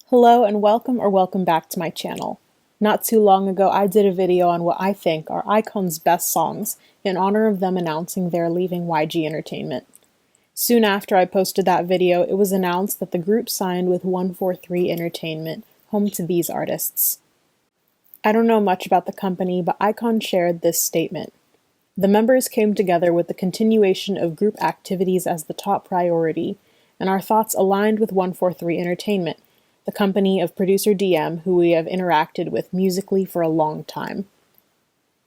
Hello and welcome back to my channel. Not too long ago I did a video on what I think are iKON's best songs in honor of them announcing they're leaving YG Entertainment. Soon after I posted that video, it was announced that the group signed with 143 Entertainment, home to these artists. I don't know much about the company, but iKON shared this statement. The members came together with the continuation of group activities as the top priority, and our thoughts aligned with 143 Entertainment, the company of producer DM who we have interacted with musically for a long time.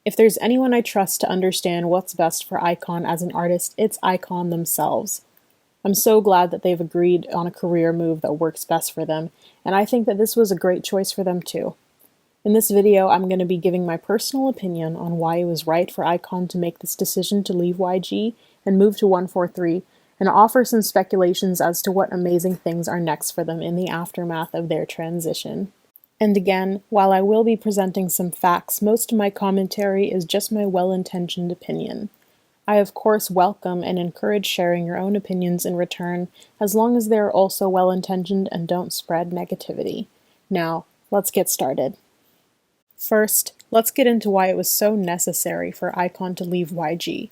If there's anyone I trust to understand what's best for iKON as an artist, it's iKON themselves. I'm so glad that they've agreed on a career move that works best for them, and I think that this was a great choice for them too. In this video, I'm going to be giving my personal opinion on why it was right for iKON to make this decision to leave YG and move to 143, and offer some speculations as to what amazing things are next for them in the aftermath of their transition. And again, while I will be presenting some facts, most of my commentary is just my well-intentioned opinion. I of course welcome and encourage sharing your own opinions in return, as long as they are also well-intentioned and don't spread negativity. Now, let's get started. First, let's get into why it was so necessary for iKON to leave YG.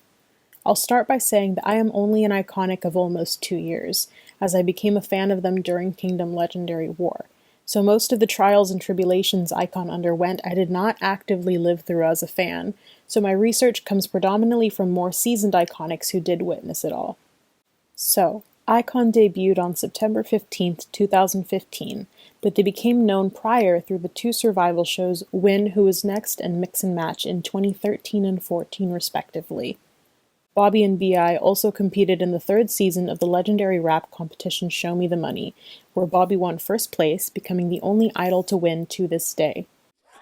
I'll start by saying that I am only an iKONIC of almost 2 years, as I became a fan of them during Kingdom Legendary War. So most of the trials and tribulations iKON underwent I did not actively live through as a fan, so my research comes predominantly from more seasoned iKONICs who did witness it all. So, iKON debuted on September 15th, 2015, but they became known prior through the 2 survival shows Win Who Is Next and Mix and Match in 2013 and 14 respectively. Bobby and B.I. also competed in the 3rd season of the legendary rap competition Show Me the Money, where Bobby won 1st place, becoming the only idol to win to this day.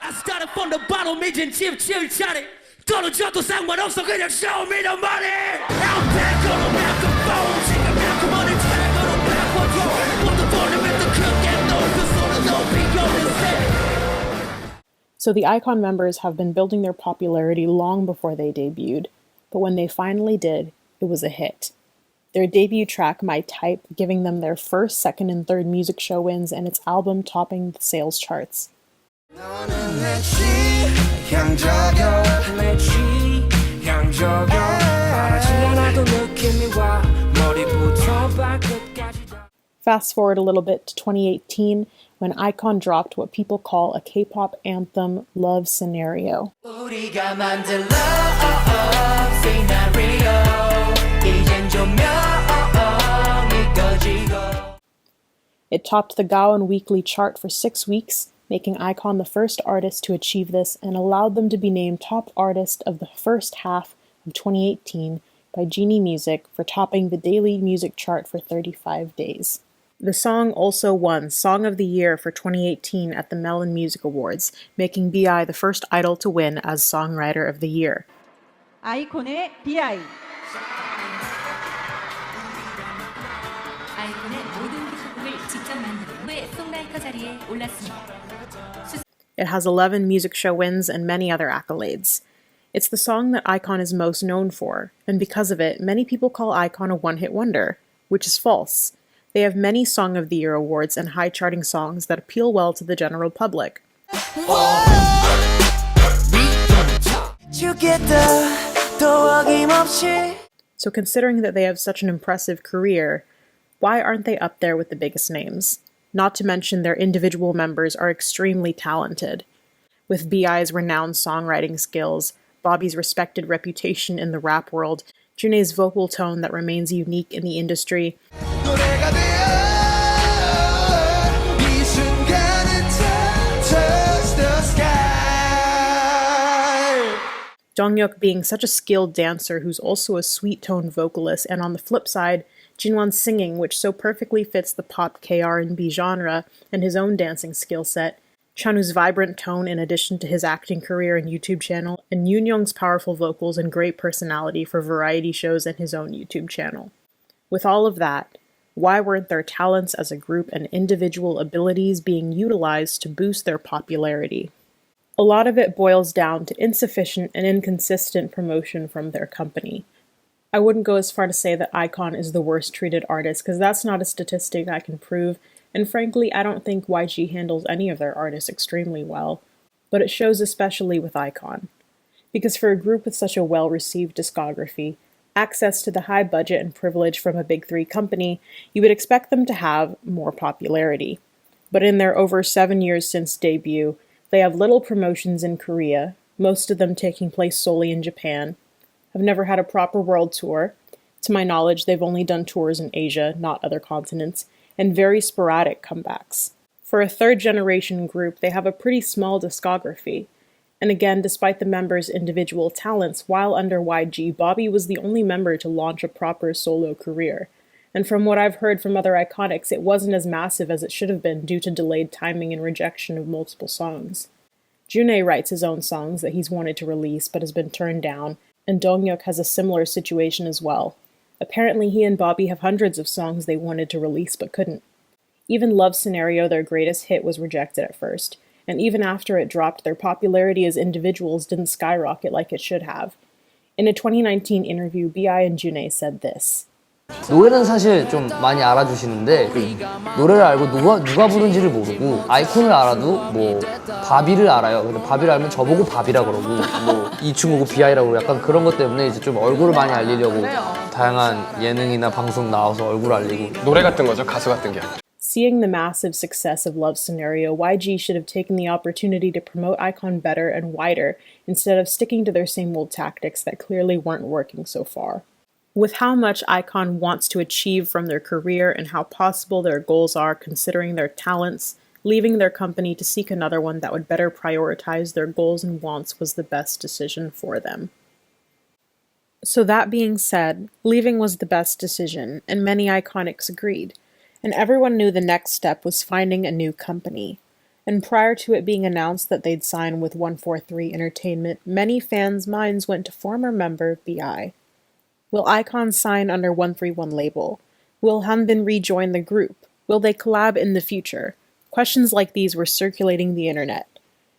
I started from the bottom, making chip chatty. 떨어져도 상관없어, 그냥 show me the money. I'm back on the microphone, 지금 come on and tag on the backward road. Want the tournament to cook and no, the sort of no be on the stage. So the iKON members have been building their popularity long before they debuted. But when they finally did, it was a hit. Their debut track, My Type, giving them their 1st, 2nd, and 3rd music show wins, and its album topping the sales charts. Fast forward a little bit to 2018, when iKON dropped what people call a K-pop anthem, Love Scenario. It topped the Gaon Weekly chart for 6 weeks, making iKON the first artist to achieve this and allowed them to be named top artist of the first half of 2018 by Genie Music for topping the daily music chart for 35 days. The song also won Song of the Year for 2018 at the Melon Music Awards, making B.I. the first idol to win as Songwriter of the Year. iKON의 B.I. It has 11 music show wins and many other accolades. It's the song that iKON is most known for, and because of it, many people call iKON a one-hit wonder, which is false. They have many Song of the Year awards and high-charting songs that appeal well to the general public. So considering that they have such an impressive career, why aren't they up there with the biggest names? Not to mention their individual members are extremely talented. With B.I.'s renowned songwriting skills, Bobby's respected reputation in the rap world, June's vocal tone that remains unique in the industry, Donghyuk being such a skilled dancer who's also a sweet-toned vocalist, and on the flip side, Jinwon's singing, which so perfectly fits the pop K-R&B genre and his own dancing skill set, Chanu's vibrant tone in addition to his acting career and YouTube channel, and Yoonyoung's powerful vocals and great personality for variety shows and his own YouTube channel. With all of that, why weren't their talents as a group and individual abilities being utilized to boost their popularity? A lot of it boils down to insufficient and inconsistent promotion from their company. I wouldn't go as far to say that iKON is the worst treated artist, because that's not a statistic I can prove, and frankly, I don't think YG handles any of their artists extremely well. But it shows especially with iKON. Because for a group with such a well-received discography, access to the high budget and privilege from a big three company, you would expect them to have more popularity. But in their over 7 years since debut, they have little promotions in Korea, most of them taking place solely in Japan, have never had a proper world tour. To my knowledge, they've only done tours in Asia, not other continents, and very sporadic comebacks. For a third-generation group, they have a pretty small discography. And again, despite the members' individual talents, while under YG, Bobby was the only member to launch a proper solo career. And from what I've heard from other iKONICs, it wasn't as massive as it should have been due to delayed timing and rejection of multiple songs. June writes his own songs that he's wanted to release but has been turned down, and Donghyuk has a similar situation as well. Apparently he and Bobby have hundreds of songs they wanted to release but couldn't. Even Love Scenario, their greatest hit, was rejected at first, and even after it dropped, their popularity as individuals didn't skyrocket like it should have. In a 2019 interview, B.I. and June said this. 노래는 사실 좀 많이 알아주시는데 노래를 알고 누가 부른지를 모르고 아이콘을 알아도 뭐 바비를 알아요. 근데 바비를 알면 저보고 바비라 그러고 뭐 이 친구고 비아이라고 그러고 약간 그런 것 때문에 이제 좀 얼굴을 많이 알리려고 다양한 예능이나 방송 나와서 얼굴 알리고 노래 같은 거죠, 가수 같은 게 아니라. Seeing the massive success of Love Scenario, YG should have taken the opportunity to promote iKON better and wider instead of sticking to their same old tactics that clearly weren't working so far. With how much iKON wants to achieve from their career and how possible their goals are considering their talents, leaving their company to seek another one that would better prioritize their goals and wants was the best decision for them. So that being said, leaving was the best decision, and many iKONICs agreed. And everyone knew the next step was finding a new company. And prior to it being announced that they'd sign with 143 Entertainment, many fans' minds went to former member B.I. Will iKON sign under 131 label? Will Hanbin rejoin the group? Will they collab in the future? Questions like these were circulating the internet,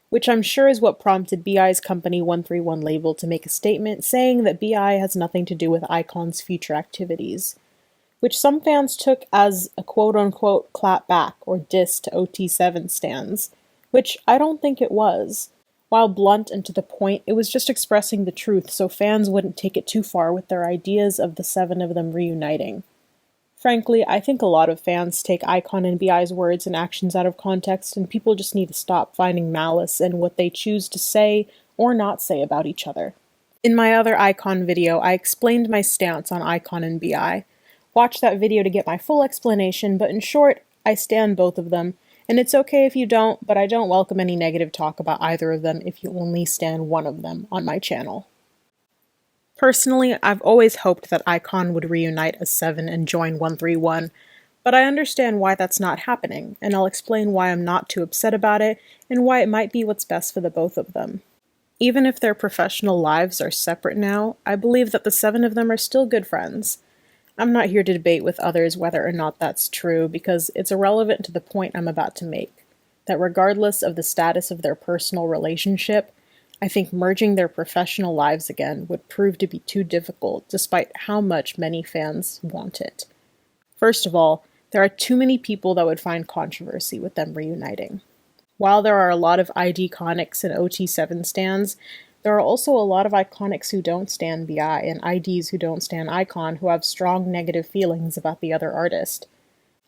which I'm sure is what prompted B.I.'s company 131 label to make a statement saying that B.I. has nothing to do with iKON's future activities, which some fans took as a quote-unquote clap back or diss to OT7 stans, which I don't think it was. While blunt and to the point, it was just expressing the truth so fans wouldn't take it too far with their ideas of the 7 of them reuniting. Frankly, I think a lot of fans take iKON and B.I.'s words and actions out of context, and people just need to stop finding malice in what they choose to say or not say about each other. In my other iKON video, I explained my stance on iKON and B.I. Watch that video to get my full explanation, but in short, I stan both of them, and it's okay if you don't, but I don't welcome any negative talk about either of them if you only stan one of them on my channel. Personally, I've always hoped that iKON would reunite as 7 and join 131, but I understand why that's not happening, and I'll explain why I'm not too upset about it, and why it might be what's best for the both of them. Even if their professional lives are separate now, I believe that the 7 of them are still good friends. I'm not here to debate with others whether or not that's true, because it's irrelevant to the point I'm about to make, that regardless of the status of their personal relationship, I think merging their professional lives again would prove to be too difficult, despite how much many fans want it. First of all, there are too many people that would find controversy with them reuniting. While there are a lot of IDKONICs and OT7 stans, there are also a lot of iKONICs who don't stan B.I. and IDs who don't stan iKON who have strong negative feelings about the other artist.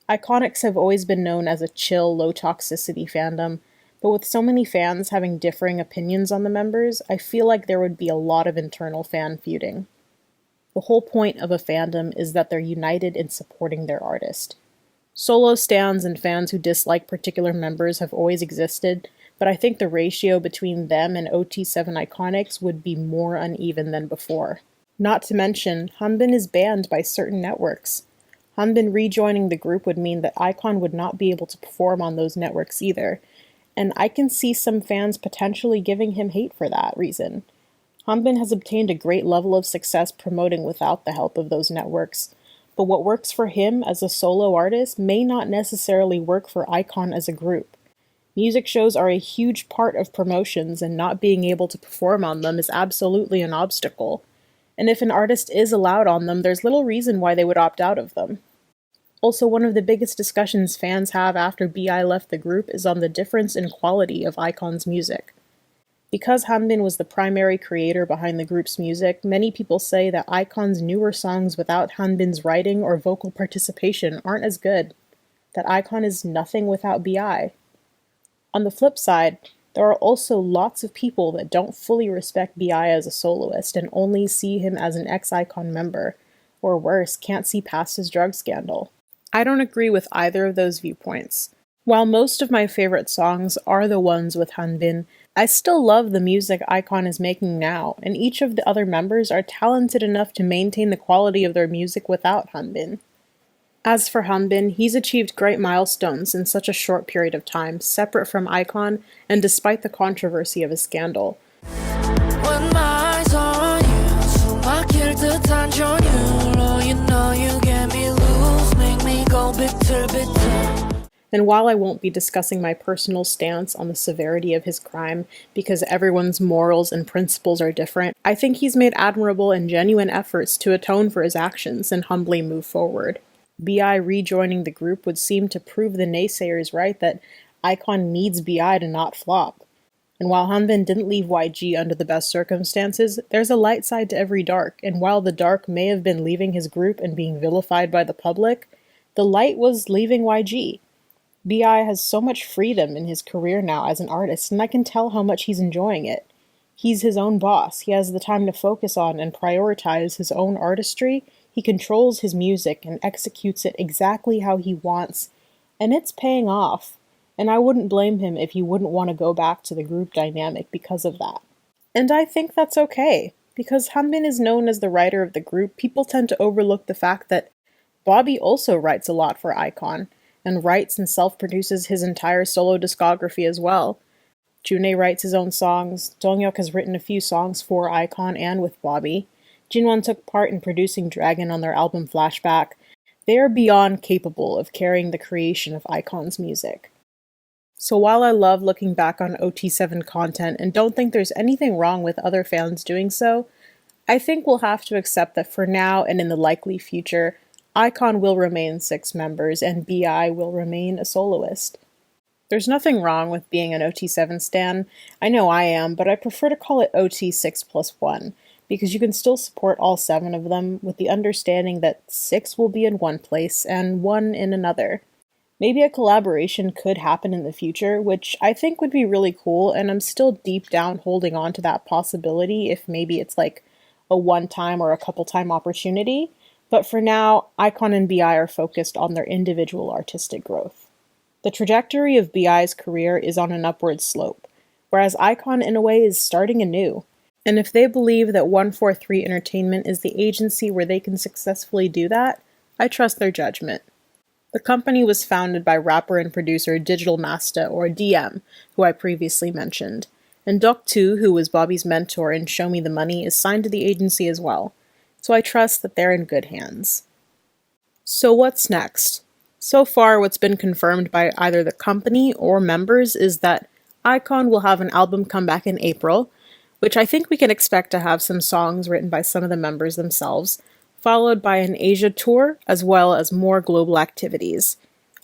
iKONICs have always been known as a chill, low-toxicity fandom, but with so many fans having differing opinions on the members, I feel like there would be a lot of internal fan feuding. The whole point of a fandom is that they're united in supporting their artist. Solo stans and fans who dislike particular members have always existed, but I think the ratio between them and OT7 iKONICs would be more uneven than before. Not to mention, Hanbin is banned by certain networks. Hanbin rejoining the group would mean that iKON would not be able to perform on those networks either, and I can see some fans potentially giving him hate for that reason. Hanbin has obtained a great level of success promoting without the help of those networks, but what works for him as a solo artist may not necessarily work for iKON as a group. Music shows are a huge part of promotions, and not being able to perform on them is absolutely an obstacle. and if an artist is allowed on them, there's little reason why they would opt out of them. Also, one of the biggest discussions fans have after BI left the group is on the difference in quality of iKON's music. Because Hanbin was the primary creator behind the group's music, many people say that iKON's newer songs without Hanbin's writing or vocal participation aren't as good, that iKON is nothing without BI. On the flip side, there are also lots of people that don't fully respect BI as a soloist and only see him as an ex-iKON member, or worse, can't see past his drug scandal. I don't agree with either of those viewpoints. While most of my favorite songs are the ones with Hanbin, I still love the music iKON is making now, and each of the other members are talented enough to maintain the quality of their music without Hanbin. As for Hanbin, he's achieved great milestones in such a short period of time, separate from iKON, and despite the controversy of his scandal. And while I won't be discussing my personal stance on the severity of his crime, because everyone's morals and principles are different, I think he's made admirable and genuine efforts to atone for his actions and humbly move forward. BI rejoining the group would seem to prove the naysayers right that iKON needs BI to not flop. And while Hanbin didn't leave YG under the best circumstances, there's a light side to every dark, and while the dark may have been leaving his group and being vilified by the public, the light was leaving YG. BI has so much freedom in his career now as an artist, and I can tell how much he's enjoying it. He's his own boss, he has the time to focus on and prioritize his own artistry, he controls his music and executes it exactly how he wants, and it's paying off. And I wouldn't blame him if he wouldn't want to go back to the group dynamic because of that. And I think that's okay. Because Hanbin is known as the writer of the group, people tend to overlook the fact that Bobby also writes a lot for iKON, and writes and self-produces his entire solo discography as well. June writes his own songs, Donghyuk has written a few songs for iKON and with Bobby. Jinwon took part in producing Dragon on their album Flashback. They are beyond capable of carrying the creation of iKON's music. So while I love looking back on OT7 content and don't think there's anything wrong with other fans doing so, I think we'll have to accept that for now and in the likely future, iKON will remain 6 members and BI will remain a soloist. There's nothing wrong with being an OT7 stan. I know I am, but I prefer to call it OT6+1, because you can still support all 7 of them with the understanding that 6 will be in one place and 1 in another. Maybe a collaboration could happen in the future, which I think would be really cool, and I'm still deep down holding on to that possibility if maybe it's like a one-time or a couple-time opportunity. But for now, iKON and BI are focused on their individual artistic growth. The trajectory of BI's career is on an upward slope, whereas iKON in a way is starting anew. And if they believe that 143 Entertainment is the agency where they can successfully do that, I trust their judgment. The company was founded by rapper and producer Digital Masta, or DM, who I previously mentioned. And Deok-2, who was Bobby's mentor in Show Me the Money, is signed to the agency as well. So I trust that they're in good hands. So what's next? So far, what's been confirmed by either the company or members is that iKON will have an album come back in April, which I think we can expect to have some songs written by some of the members themselves, followed by an Asia tour, as well as more global activities.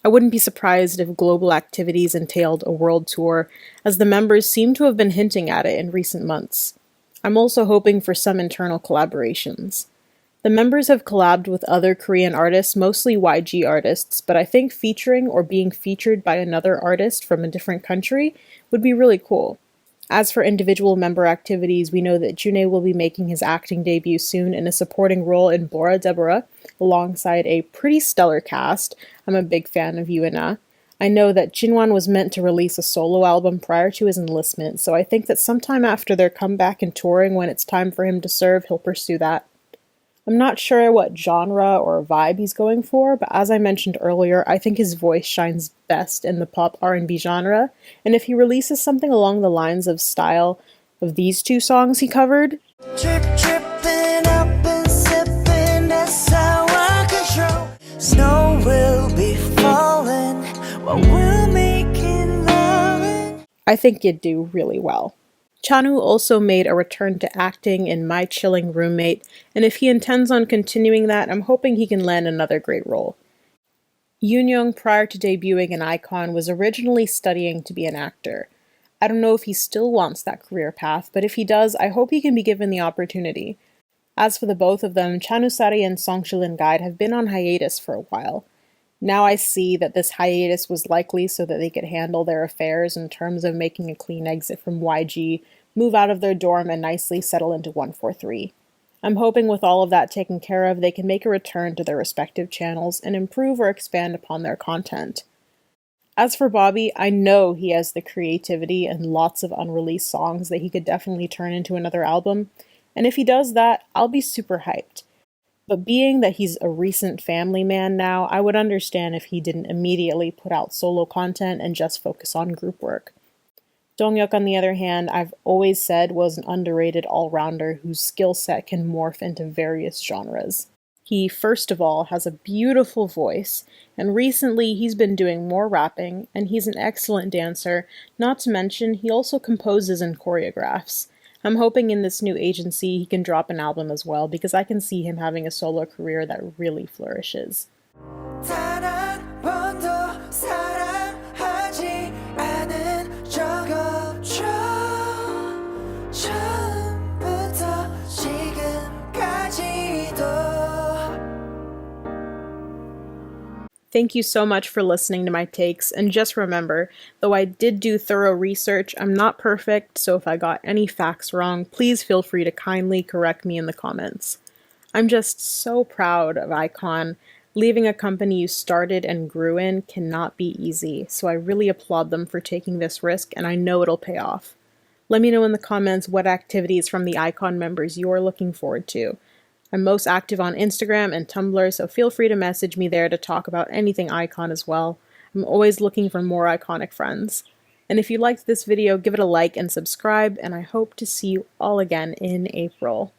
I wouldn't be surprised if global activities entailed a world tour, as the members seem to have been hinting at it in recent months. I'm also hoping for some internal collaborations. The members have collabed with other Korean artists, mostly YG artists, but I think featuring or being featured by another artist from a different country would be really cool. As for individual member activities, we know that June will be making his acting debut soon in a supporting role in Bora Deborah, alongside a pretty stellar cast. I'm a big fan of Yuena. I know that Jinwon was meant to release a solo album prior to his enlistment, so I think that sometime after their comeback and touring, when it's time for him to serve, he'll pursue that. I'm not sure what genre or vibe he's going for, but as I mentioned earlier, I think his voice shines best in the pop R&B genre, and if he releases something along the lines of style of these 2 songs he covered, Tripping up and sipping, that's how I control. Snow will be falling while we're making love. I think you'd do really well. Chanu also made a return to acting in My Chilling Roommate, and if he intends on continuing that, I'm hoping he can land another great role. Yoonyoung, prior to debuting in iKON, was originally studying to be an actor. I don't know if he still wants that career path, but if he does, I hope he can be given the opportunity. As for the both of them, Chanusari and Songchulin Guide have been on hiatus for a while. Now I see that this hiatus was likely so that they could handle their affairs in terms of making a clean exit from YG, move out of their dorm, and nicely settle into 143. I'm hoping with all of that taken care of, they can make a return to their respective channels and improve or expand upon their content. As for Bobby, I know he has the creativity and lots of unreleased songs that he could definitely turn into another album, and if he does that, I'll be super hyped. But being that he's a recent family man now, I would understand if he didn't immediately put out solo content and just focus on group work. Donghyuk, on the other hand, I've always said was an underrated all-rounder whose skill set can morph into various genres. He, first of all, has a beautiful voice, and recently he's been doing more rapping, and he's an excellent dancer, not to mention he also composes and choreographs. I'm hoping in this new agency he can drop an album as well, because I can see him having a solo career that really flourishes. 단 한 번도 사랑하지 않은 적 없죠. 처음부터 지금까지도. Thank you so much for listening to my takes, and just remember, though I did do thorough research, I'm not perfect, so if I got any facts wrong, please feel free to kindly correct me in the comments. I'm just so proud of iKON. Leaving a company you started and grew in cannot be easy, so I really applaud them for taking this risk, and I know it'll pay off. Let me know in the comments what activities from the iKON members you're looking forward to. I'm most active on Instagram and Tumblr, so feel free to message me there to talk about anything iKON as well. I'm always looking for more iconic friends. And if you liked this video, give it a like and subscribe, and I hope to see you all again in April.